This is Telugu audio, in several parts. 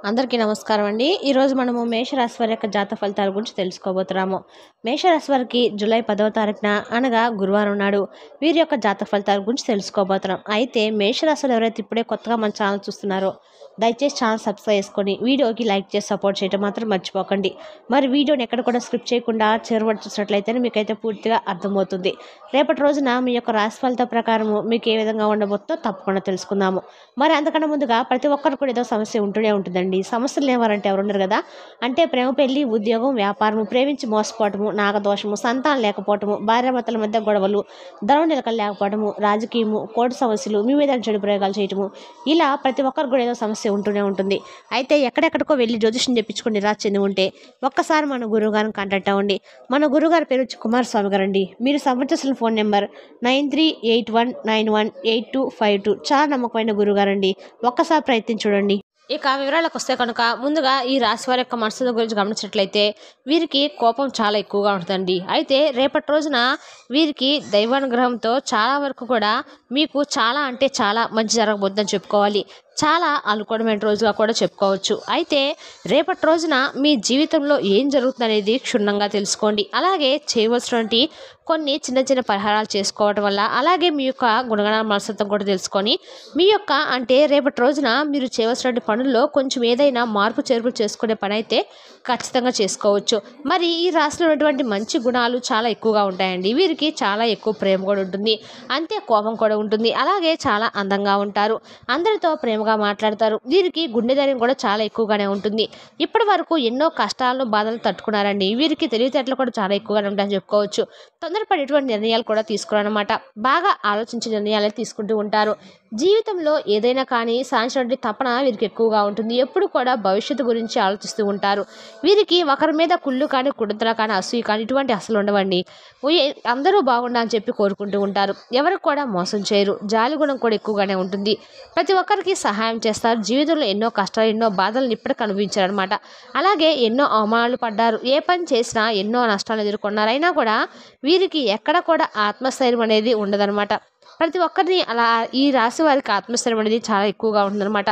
అందరికీ నమస్కారం అండి. ఈరోజు మనము మేషరాశి వారి యొక్క జాతక ఫలితాల గురించి తెలుసుకోబోతున్నాము. మేషరాశి వారికి జూలై 10వ తారీఖున అనగా గురువారం నాడు వీరి యొక్క జాతక ఫలితాల గురించి తెలుసుకోబోతున్నాం. అయితే మేషరాశిలో ఎవరైతే ఇప్పుడే కొత్తగా మన ఛానల్ చూస్తున్నారో దయచేసి ఛానల్ సబ్స్క్రైబ్ చేసుకొని వీడియోకి లైక్ చేసి సపోర్ట్ చేయడం మాత్రం మర్చిపోకండి. మరి వీడియోని ఎక్కడ కూడా స్క్రిప్ట్ చేయకుండా చివరి చూసినట్లయితే మీకైతే పూర్తిగా అర్థమవుతుంది. రేపటి రోజున మీ యొక్క రాశి ఫలిత ప్రకారము మీకు ఏ విధంగా ఉండబోతుందో తప్పకుండా తెలుసుకుందాము. మరి అంతకన్నా ముందుగా ప్రతి ఒక్కరు కూడా ఏదో సమస్య ఉంటూనే ఉంటుందండి. సమస్యలు లేవారంటే ఎవరు ఉండరు కదా. అంటే ప్రేమ, పెళ్లి, ఉద్యోగం, వ్యాపారము, ప్రేమించి మోసపోవటము, నాగదోషము, సంతానం లేకపోవటము, భార్యాభర్తల మధ్య గొడవలు, ధనం నిలకలు లేకపోవటము, రాజకీయము, కోర్టు సమస్యలు, మీ మీద చెడు ప్రయోగాలు చేయటము, ఇలా ప్రతి ఒక్కరు కూడా ఏదో సమస్య ఉంటూనే ఉంటుంది. అయితే ఎక్కడెక్కడికో వెళ్ళి జ్యోతిష్యం చెప్పించుకొని నిరాశ చెంది ఉంటే ఒక్కసారి మన గురువు గారిని కాంటాక్ట్ అవ్వండి. మన గురుగారి పేరు వచ్చి కుమారస్వామి గారు అండి. మీరు సంప్రదించాల్సిన ఫోన్ నెంబర్ 9381918252. చాలా నమ్మకమైన గురుగారండి. ఒక్కసారి ప్రయత్నించి చూడండి. ఇక వివరాలకు వస్తే కనుక ముందుగా ఈ రాశి వారి యొక్క మనసుల గురించి గమనించినట్లయితే వీరికి కోపం చాలా ఎక్కువగా ఉంటుందండి. అయితే రేపటి రోజున వీరికి దైవానుగ్రహంతో చాలా వరకు కూడా మీకు చాలా అంటే చాలా మంచి జరగబోతుందని చెప్పుకోవాలి. చాలా అనుకూలమైన రోజుగా కూడా చెప్పుకోవచ్చు. అయితే రేపటి రోజున మీ జీవితంలో ఏం జరుగుతుందనేది క్షుణ్ణంగా తెలుసుకోండి. అలాగే చేయవలసినటువంటి కొన్ని చిన్న చిన్న పరిహారాలు చేసుకోవడం వల్ల, అలాగే మీ యొక్క గుణగణాల మనస్తత్వం కూడా తెలుసుకొని మీ యొక్క అంటే రేపటి రోజున మీరు చేయవలసినటువంటి పనుల్లో కొంచెం ఏదైనా మార్పు చేర్పులు చేసుకునే పని అయితే ఖచ్చితంగా చేసుకోవచ్చు. మరి ఈ రాశిలో ఉన్నటువంటి మంచి గుణాలు చాలా ఎక్కువగా ఉంటాయండి. వీరికి చాలా ఎక్కువ ప్రేమ కూడా ఉంటుంది, అంతే కోపం కూడా ఉంటుంది. అలాగే చాలా అందంగా ఉంటారు, అందరితో ప్రేమగా మాట్లాడతారు. వీరికి గుండె ధైర్యం కూడా చాలా ఎక్కువగానే ఉంటుంది. ఇప్పటి వరకు ఎన్నో కష్టాలను బాధలు తట్టుకున్నారండి. వీరికి తెలివితేటలు కూడా చాలా ఎక్కువగానే ఉంటాయని చెప్పుకోవచ్చు. తొందరపడేటువంటి నిర్ణయాలు కూడా తీసుకురానమాట. బాగా ఆలోచించే నిర్ణయాలు తీసుకుంటూ ఉంటారు. జీవితంలో ఏదైనా కానీ సాధించినటువంటి తపన వీరికి ఎక్కువగా ఉంటుంది. ఎప్పుడు కూడా భవిష్యత్తు గురించి ఆలోచిస్తూ ఉంటారు. వీరికి ఒకరి మీద కుళ్ళు కానీ, కుడుతల కానీ, అసూయ కానీ ఇటువంటి అసలు ఉండవండి. అందరూ బాగుండాలని చెప్పి కోరుకుంటూ ఉంటారు. ఎవరికి కూడా మోసం చేయరు. జాలి గుణం కూడా ఎక్కువగానే ఉంటుంది. ప్రతి ఒక్కరికి సహాయం చేస్తారు. జీవితంలో ఎన్నో కష్టాలు, ఎన్నో బాధలను ఇప్పటికి అనుభవించారనమాట. అలాగే ఎన్నో అవమానాలు పడ్డారు. ఏ పని చేసినా ఎన్నో నష్టాలు ఎదుర్కొన్నారు. అయినా కూడా వీరికి ఎక్కడ కూడా ఆత్మస్థైర్యం అనేది ఉండదనమాట. ప్రతి ఒక్కరిని అలా ఈ రాశి వారికి ఆత్మస్థైర్యం అనేది చాలా ఎక్కువగా ఉంటుందన్నమాట.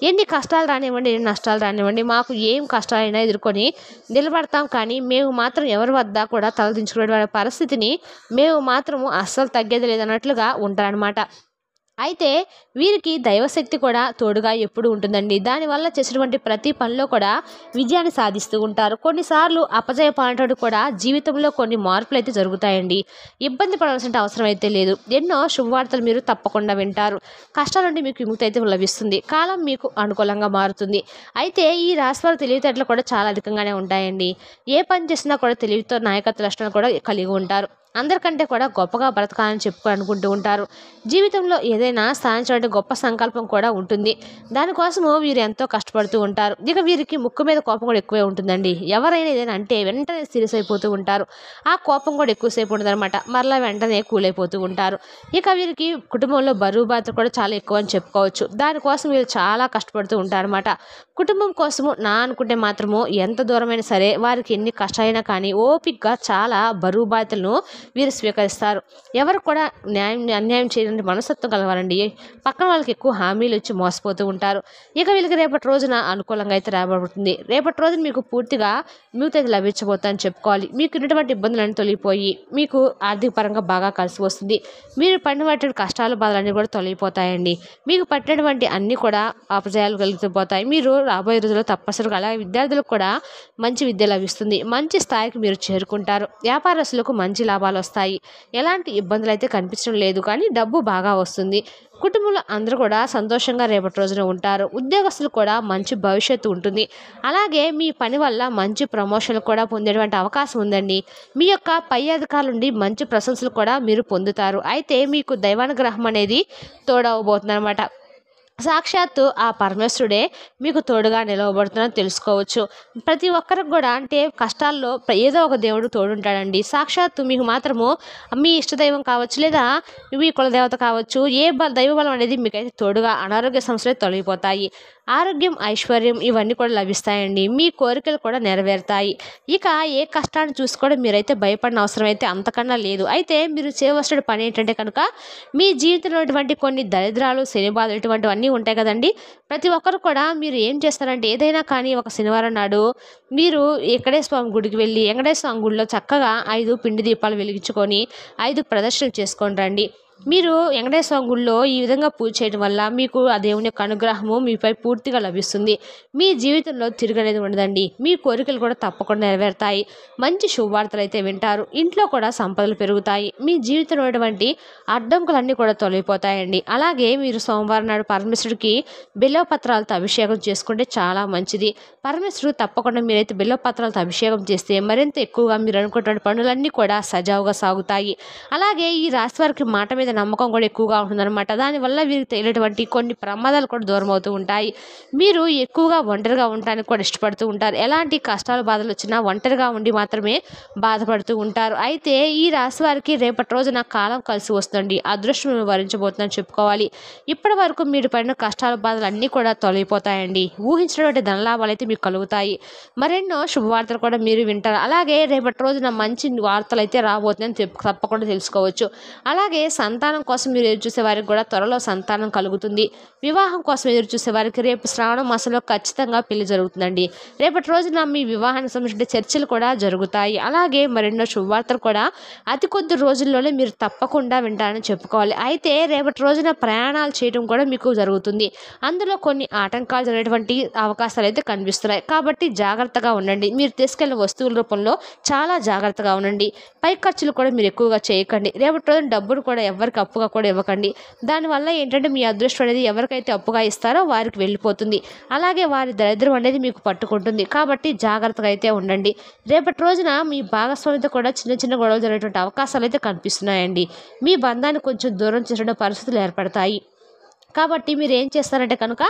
ఎన్ని కష్టాలు రానివ్వండి, ఎన్ని నష్టాలు రానివ్వండి, మాకు ఏం కష్టాలైనా ఎదుర్కొని నిలబడతాం, కానీ మేము మాత్రం ఎవరి వద్ద కూడా తలదించుకునే పరిస్థితిని మేము మాత్రము అస్సలు తగ్గేది లేదన్నట్లుగా ఉంటారనమాట. అయితే వీరికి దైవశక్తి కూడా తోడుగా ఎప్పుడు ఉంటుందండి. దానివల్ల చేసినటువంటి ప్రతి పనిలో కూడా విజయాన్ని సాధిస్తూ ఉంటారు. కొన్నిసార్లు అపజయ పాలనతో కూడా జీవితంలో కొన్ని మార్పులు అయితే జరుగుతాయండి. ఇబ్బంది పడాల్సిన అవసరం అయితే లేదు. ఎన్నో శుభవార్తలు మీరు తప్పకుండా వింటారు. కష్టాల నుండి మీకు విముక్తి అయితే లభిస్తుంది. కాలం మీకు అనుకూలంగా మారుతుంది. అయితే ఈ రాశి వారి తెలివితేటలు కూడా చాలా అధికంగానే ఉంటాయండి. ఏ పని చేసినా కూడా తెలివితో నాయకత్వ లక్షణాలు కూడా కలిగి ఉంటారు. అందరికంటే కూడా గొప్పగా బ్రతకాలని అనుకుంటూ ఉంటారు. జీవితంలో ఏదైనా సాధించడానికి గొప్ప సంకల్పం కూడా ఉంటుంది. దానికోసము వీరు ఎంతో కష్టపడుతూ ఉంటారు. ఇక వీరికి ముక్కు మీద కోపం కూడా ఎక్కువే ఉంటుందండి. ఎవరైనా ఏదైనా అంటే వెంటనే సీరియస్ అయిపోతూ ఉంటారు. ఆ కోపం కూడా ఎక్కువసేపు ఉంటుందన్నమాట. మరలా వెంటనే కూల్ అయిపోతూ ఉంటారు. ఇక వీరికి కుటుంబంలో బరువు బాధ్యత కూడా చాలా ఎక్కువ అని చెప్పుకోవచ్చు. దానికోసం వీరు చాలా కష్టపడుతూ ఉంటారన్నమాట. కుటుంబం కోసము అనుకుంటే మాత్రము ఎంత దూరమైనా సరే వారికి ఎన్ని కష్టాలైనా కానీ ఓపికగా చాలా బరువు బాధ్యతలను వీరు స్వీకరిస్తారు. ఎవరు కూడా అన్యాయం చేయడానికి మనస్తత్వం కలవాలండి. పక్కన వాళ్ళకి ఎక్కువ హామీలు ఇచ్చి మోసపోతూ ఉంటారు. ఇక వీళ్ళకి రేపటి రోజున అనుకూలంగా అయితే రాబడుతుంది. రేపటి రోజున మీకు పూర్తిగా మీకు లభించబోతుందని చెప్పుకోవాలి. మీకు ఉన్నటువంటి ఇబ్బందులన్నీ తొలగిపోయి మీకు ఆర్థిక పరంగా బాగా కలిసి వస్తుంది. మీరు పడినటువంటి కష్టాలు, బాధలన్నీ కూడా తొలగిపోతాయండి. మీకు పట్టినటువంటి అన్నీ కూడా అపజయాలు కలిగిపోతాయి. మీరు రాబోయే రోజుల్లో తప్పనిసరిగా అలాగే విద్యార్థులకు కూడా మంచి విద్య లభిస్తుంది. మంచి స్థాయికి మీరు చేరుకుంటారు. వ్యాపారస్తులకు మంచి లాభాలు వస్తాయి. ఎలాంటి ఇబ్బందులు అయితే కనిపించడం లేదు, కానీ డబ్బు బాగా వస్తుంది. కుటుంబంలో అందరూ కూడా సంతోషంగా రేపటి రోజున ఉంటారు. ఉద్యోగస్తులు కూడా మంచి భవిష్యత్తు ఉంటుంది. అలాగే మీ పని వల్ల మంచి ప్రమోషన్లు కూడా పొందేటువంటి అవకాశం ఉందండి. మీ యొక్క పై అధికారుల నుండి మంచి ప్రశంసలు కూడా మీరు పొందుతారు. అయితే మీకు దైవానుగ్రహం అనేది తోడవబోతుంది అనమాట. సాక్షాత్తు ఆ పరమేశ్వరుడే మీకు తోడుగా నిలవబడుతుందని తెలుసుకోవచ్చు. ప్రతి ఒక్కరికి కూడా అంటే కష్టాల్లో ఏదో ఒక దేవుడు తోడుంటాడండి. సాక్షాత్తు మీకు మాత్రము మీ ఇష్టదైవం కావచ్చు, లేదా మీ కులదేవత కావచ్చు, దైవ బలం అనేది మీకైతే తోడుగా అనారోగ్య సమస్యలు తొలగిపోతాయి. ఆరోగ్యం, ఐశ్వర్యం ఇవన్నీ కూడా లభిస్తాయండి. మీ కోరికలు కూడా నెరవేరుతాయి. ఇక ఏ కష్టాన్ని చూసి కూడా మీరైతే భయపడిన అవసరం అయితే అంతకన్నా లేదు. అయితే మీరు చేయవలసిన పని ఏంటంటే కనుక మీ జీవితంలో కొన్ని దరిద్రాలు, శని బాధలు ఇటువంటివన్నీ ఉంటాయి కదండి. ప్రతి ఒక్కరు కూడా మీరు ఏం చేస్తారంటే ఏదైనా కానీ ఒక శనివారం నాడు మీరు వెంకటేశ్వర స్వామి గుడికి వెళ్ళి వెంకటేశ్వర స్వామి గుడిలో చక్కగా 5 పిండి దీపాలు వెలిగించుకొని 5 ప్రదక్షిణలు చేసుకొని రండి. మీరు వెంకటేశ్వర స్వామి గుడిలో ఈ విధంగా పూజ చేయడం వల్ల మీకు ఆ దేవుని యొక్క అనుగ్రహము మీపై పూర్తిగా లభిస్తుంది. మీ జీవితంలో తిరగనేది ఉండదండి. మీ కోరికలు కూడా తప్పకుండా నెరవేరుతాయి. మంచి శుభవార్తలు అయితే వింటారు. ఇంట్లో కూడా సంపదలు పెరుగుతాయి. మీ జీవితంలో ఉన్నటువంటి అడ్డంకులన్నీ కూడా తొలగిపోతాయండి. అలాగే మీరు సోమవారం నాడు పరమేశ్వరుడికి బిల్వపత్రాలతో అభిషేకం చేసుకుంటే చాలా మంచిది. పరమేశ్వరుడు తప్పకుండా మీరైతే బిల్వపత్రాలతో అభిషేకం చేస్తే మరింత ఎక్కువగా మీరు అనుకున్నటువంటి పనులన్నీ కూడా సజావుగా సాగుతాయి. అలాగే ఈ రాశి వారికి మాట మీద నమ్మకం కూడా ఎక్కువగా ఉంటుందన్నమాట. దానివల్ల వీరికి తెలియటువంటి కొన్ని ప్రమాదాలు కూడా దూరం అవుతూ ఉంటాయి. మీరు ఎక్కువగా ఒంటరిగా ఉండడానికి కూడా ఇష్టపడుతూ ఉంటారు. ఎలాంటి కష్టాలు బాధలు వచ్చినా ఒంటరిగా ఉండి మాత్రమే బాధపడుతూ ఉంటారు. అయితే ఈ రాశి వారికి రేపటి రోజున కాలం కలిసి వస్తుంది. అదృష్టం వరించబోతుందని చెప్పుకోవాలి. ఇప్పటి వరకు మీరు పడిన కష్టాలు బాధలు అన్నీ కూడా తొలగిపోతాయండి. ఊహించినటువంటి ధనలాభాలు అయితే మీకు కలుగుతాయి. మరెన్నో శుభవార్తలు కూడా మీరు వింటారు. అలాగే రేపటి రోజున మంచి వార్తలు అయితే రాబోతుందని తప్పకుండా తెలుసుకోవచ్చు. అలాగే సంతానం కోసం మీరు ఎదురు చూసే వారికి కూడా త్వరలో సంతానం కలుగుతుంది. వివాహం కోసం ఎదురు చూసే వారికి రేపు శ్రావణ మాసంలో ఖచ్చితంగా పెళ్లి జరుగుతుందండి. రేపటి రోజున మీ వివాహానికి సంబంధించిన చర్చలు కూడా జరుగుతాయి. అలాగే మరెన్నో శుభవార్తలు కూడా అతి కొద్ది రోజుల్లోనే మీరు తప్పకుండా వింటారని చెప్పుకోవాలి. అయితే రేపటి రోజున ప్రయాణాలు చేయడం కూడా మీకు జరుగుతుంది. అందులో కొన్ని ఆటంకాలు జరిగేటువంటి అవకాశాలు అయితే కనిపిస్తున్నాయి. కాబట్టి జాగ్రత్తగా ఉండండి. మీరు తీసుకెళ్లిన వస్తువుల రూపంలో చాలా జాగ్రత్తగా ఉండండి. పై ఖర్చులు కూడా మీరు ఎక్కువగా చేయకండి. రేపటి రోజున డబ్బును కూడా ఎవరికి అప్పుగా కూడా ఇవ్వకండి. దానివల్ల ఏంటంటే మీ అదృష్టం అనేది ఎవరికైతే అప్పుగా ఇస్తారో వారికి వెళ్ళిపోతుంది. అలాగే వారి దరిద్రం అనేది మీకు పట్టుకుంటుంది. కాబట్టి జాగ్రత్తగా అయితే ఉండండి. రేపటి రోజున మీ భాగస్వామితో కూడా చిన్న చిన్న గొడవలు జరిగేటువంటి అవకాశాలు అయితే కనిపిస్తున్నాయండి. మీ బంధాన్ని కొంచెం దూరం చేసే పరిస్థితులు ఏర్పడతాయి. కాబట్టి మీరు ఏం చేస్తారంటే కనుక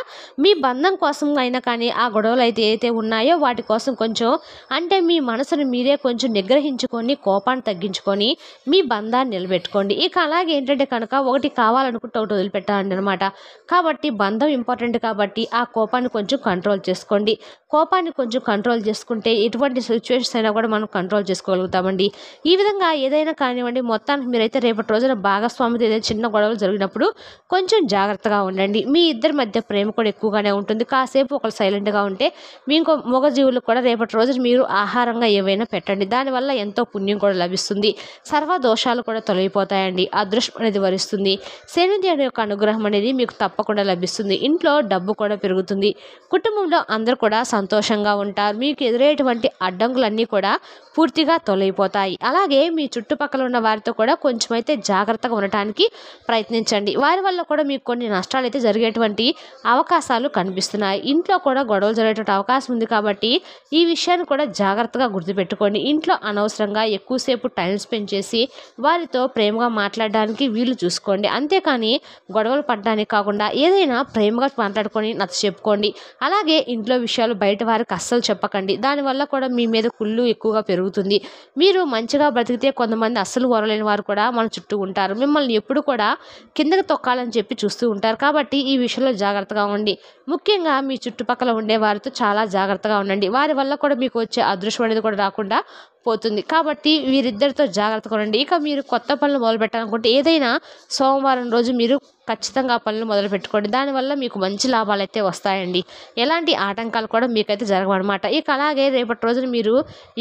మీ బంధం కోసం అయినా కానీ ఆ గొడవలు అయితే ఏదైతే ఉన్నాయో వాటి కోసం కొంచెం అంటే మీ మనసును మీరే కొంచెం నిగ్రహించుకొని కోపాన్ని తగ్గించుకొని మీ బంధాన్ని నిలబెట్టుకోండి. ఇక అలాగే ఏంటంటే కనుక ఒకటి కావాలనుకుంటే ఒకటి వదిలిపెట్టాలండి అనమాట. కాబట్టి బంధం ఇంపార్టెంట్ కాబట్టి ఆ కోపాన్ని కొంచెం కంట్రోల్ చేసుకోండి. కోపాన్ని కొంచెం కంట్రోల్ చేసుకుంటే ఎటువంటి సిచ్యువేషన్స్ అయినా కూడా మనం కంట్రోల్ చేసుకోగలుగుతామండి. ఈ విధంగా ఏదైనా కానివ్వండి మొత్తానికి మీరైతే రేపటి రోజున భాగస్వామితో ఏదైనా చిన్న గొడవలు జరిగినప్పుడు కొంచెం జాగ్రత్తగా ఉండండి. మీ ఇద్దరి మధ్య ప్రేమ కూడా ఎక్కువగానే ఉంటుంది. కాసేపు ఒకరు సైలెంట్గా ఉంటే మీ ఇంకో మూగజీవులకు కూడా రేపటి రోజున మీరు ఆహారంగా ఏవైనా పెట్టండి. దానివల్ల ఎంతో పుణ్యం కూడా లభిస్తుంది. సర్వ దోషాలు కూడా తొలగిపోతాయండి. అదృష్టం అనేది వరిస్తుంది. శనిదేవుని యొక్క అనుగ్రహం అనేది మీకు తప్పకుండా లభిస్తుంది. ఇంట్లో డబ్బు కూడా పెరుగుతుంది. కుటుంబంలో అందరూ కూడా సంతోషంగా ఉంటారు. మీకు ఎదురయ్యేటువంటి అడ్డంకులన్నీ కూడా పూర్తిగా తొలగిపోతాయి. అలాగే మీ చుట్టుపక్కల ఉన్న వారితో కూడా కొంచెం అయితే జాగ్రత్తగా ఉండటానికి ప్రయత్నించండి. వారి వల్ల కూడా మీకు కొన్ని నష్టాలు అయితే జరిగేటువంటి అవకాశాలు కనిపిస్తున్నాయి. ఇంట్లో కూడా గొడవలు జరిగేటువంటి అవకాశం ఉంది. కాబట్టి ఈ విషయాన్ని కూడా జాగ్రత్తగా గుర్తుపెట్టుకోండి. ఇంట్లో అనవసరంగా ఎక్కువసేపు టైం స్పెండ్ చేసి వారితో ప్రేమగా మాట్లాడడానికి వీలు చూసుకోండి. అంతేకాని గొడవలు పడడానికి కాకుండా ఏదైనా ప్రేమగా మాట్లాడుకొని నచ్చ చెప్పుకోండి. అలాగే ఇంట్లో విషయాలు బయట వారికి అస్సలు చెప్పకండి. దానివల్ల కూడా మీ మీద కుళ్ళు ఎక్కువగా పెరుగుతుంది. మీరు మంచిగా బ్రతికితే కొంతమంది అస్సలు ఓరలేని వారు కూడా మన చుట్టూ ఉంటారు. మిమ్మల్ని ఎప్పుడు కూడా కిందకి తొక్కాలని చెప్పి చూస్తూ ఉంటారు. కాబట్టి ఈ విషయంలో జాగ్రత్తగా ఉండి ముఖ్యంగా మీ చుట్టుపక్కల ఉండే వారితో చాలా జాగ్రత్తగా ఉండండి. వారి వల్ల కూడా మీకు వచ్చే అదృష్టం అనేది కూడా రాకుండా పోతుంది. కాబట్టి వీరిద్దరితో జాగ్రత్తగా ఉండండి. ఇక మీరు కొత్త పనులు మొదలు పెట్టాలనుకుంటే ఏదైనా సోమవారం రోజు మీరు ఖచ్చితంగా ఆ పనులు మొదలు పెట్టుకోండి. దానివల్ల మీకు మంచి లాభాలు అయితే వస్తాయండి. ఎలాంటి ఆటంకాలు కూడా మీకైతే జరగవన్నమాట. ఇక అలాగే రేపటి రోజున మీరు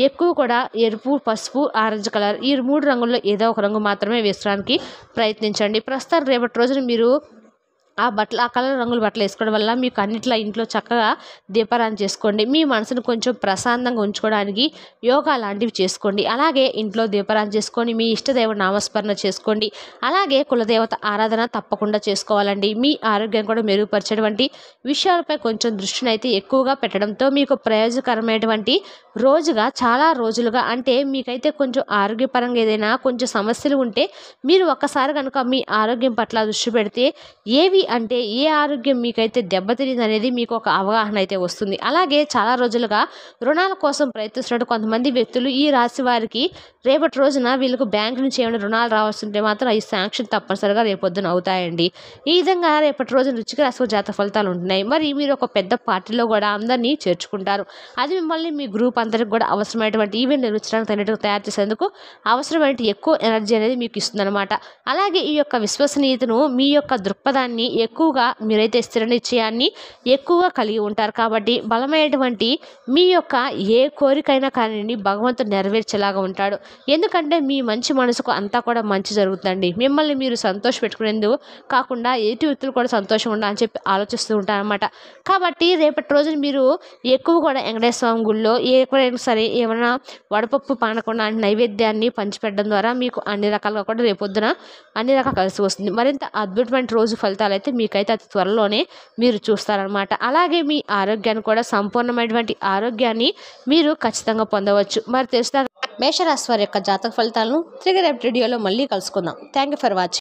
ఎక్కువ కూడా ఎరుపు, పసుపు, ఆరెంజ్ కలర్ ఈ 3 రంగుల్లో ఏదో ఒక రంగు మాత్రమే వేసుకోవడానికి ప్రయత్నించండి. ప్రస్తుతం రేపటి రోజున మీరు ఆ కలర్ రంగుల బట్టలు వేసుకోవడం వల్ల మీకు అన్నిట్లో ఇంట్లో చక్కగా దీపారాధన చేసుకోండి. మీ మనసును కొంచెం ప్రశాంతంగా ఉంచుకోవడానికి యోగా లాంటివి చేసుకోండి. అలాగే ఇంట్లో దీపారాధన చేసుకొని మీ ఇష్టదేవ నామస్మరణ చేసుకోండి. అలాగే కులదేవత ఆరాధన తప్పకుండా చేసుకోవాలండి. మీ ఆరోగ్యం కూడా మెరుగుపరిచేటువంటి విషయాలపై కొంచెం దృష్టిని అయితే ఎక్కువగా పెట్టడంతో మీకు ప్రయోజనకరమైనటువంటి రోజుగా చాలా రోజులుగా అంటే మీకైతే కొంచెం ఆరోగ్యపరంగా ఏదైనా కొంచెం సమస్యలు ఉంటే మీరు ఒక్కసారి కనుక మీ ఆరోగ్యం పట్ల దృష్టి పెడితే ఏవి అంటే ఏ ఆరోగ్యం మీకైతే దెబ్బతినింది అనేది మీకు ఒక అవగాహన అయితే వస్తుంది. అలాగే చాలా రోజులుగా రుణాల కోసం ప్రయత్నిస్తున్నట్టు కొంతమంది వ్యక్తులు ఈ రాశి వారికి రేపటి రోజున వీళ్ళకు బ్యాంకు నుంచి ఏమైనా రుణాలు రావాల్సింటే మాత్రం ఈ శాంక్షన్ తప్పనిసరిగా రేపొద్దున అవుతాయండి. ఈ విధంగా రేపటి రోజున రుచిక రాశి జాతక ఫలితాలు ఉంటున్నాయి. మరి మీరు ఒక పెద్ద పార్టీలో కూడా అందరినీ చేర్చుకుంటారు. అది మిమ్మల్ని మీ గ్రూప్ అందరికి కూడా అవసరమైనటువంటి ఈవెంట్ నిర్వహించడానికి తగినట్టుగా తయారు చేసేందుకు అవసరమైన ఎక్కువ ఎనర్జీ అనేది మీకు ఇస్తుంది అనమాట. అలాగే ఈ యొక్క విశ్వసనీయతను మీ యొక్క దృక్పథాన్ని ఎక్కువగా మీరైతే స్థిర నిశ్చయాన్ని ఎక్కువగా కలిగి ఉంటారు కాబట్టి బలమైనటువంటి మీ యొక్క ఏ కోరికైనా కానివ్వండి భగవంతుడు నెరవేర్చేలాగా ఉంటాడు. ఎందుకంటే మీ మంచి మనసుకు అంతా కూడా మంచి జరుగుతుందండి. మిమ్మల్ని మీరు సంతోషపెట్టుకునేందుకు కాకుండా ఎదుటి వ్యక్తులు కూడా సంతోషంగా ఉండాలని చెప్పి ఆలోచిస్తూ ఉంటారనమాట. కాబట్టి రేపటి రోజున మీరు ఎక్కువ కూడా వెంకటేశ్వర స్వామి గుడిలో ఎక్కడైనా సరే ఏమైనా వడపప్పు పానకం లాంటి నైవేద్యాన్ని పంచిపెట్టడం ద్వారా మీకు అన్ని రకాలుగా కూడా రేపొద్దున అన్ని రకాలు కలిసి వస్తుంది. మరింత అద్భుతమైన రోజు ఫలితాలు అయితే మీకైతే అతి త్వరలోనే మీరు చూస్తారనమాట. అలాగే మీ ఆరోగ్యాన్ని కూడా సంపూర్ణమైనటువంటి ఆరోగ్యాన్ని మీరు ఖచ్చితంగా పొందవచ్చు. మరి తెలుస్తా మేషరాశి వారి యొక్క జాతక ఫలితాలను తిరిగి రేపు వీడియోలో మళ్ళీ కలుసుకుందాం. Thank you for watching.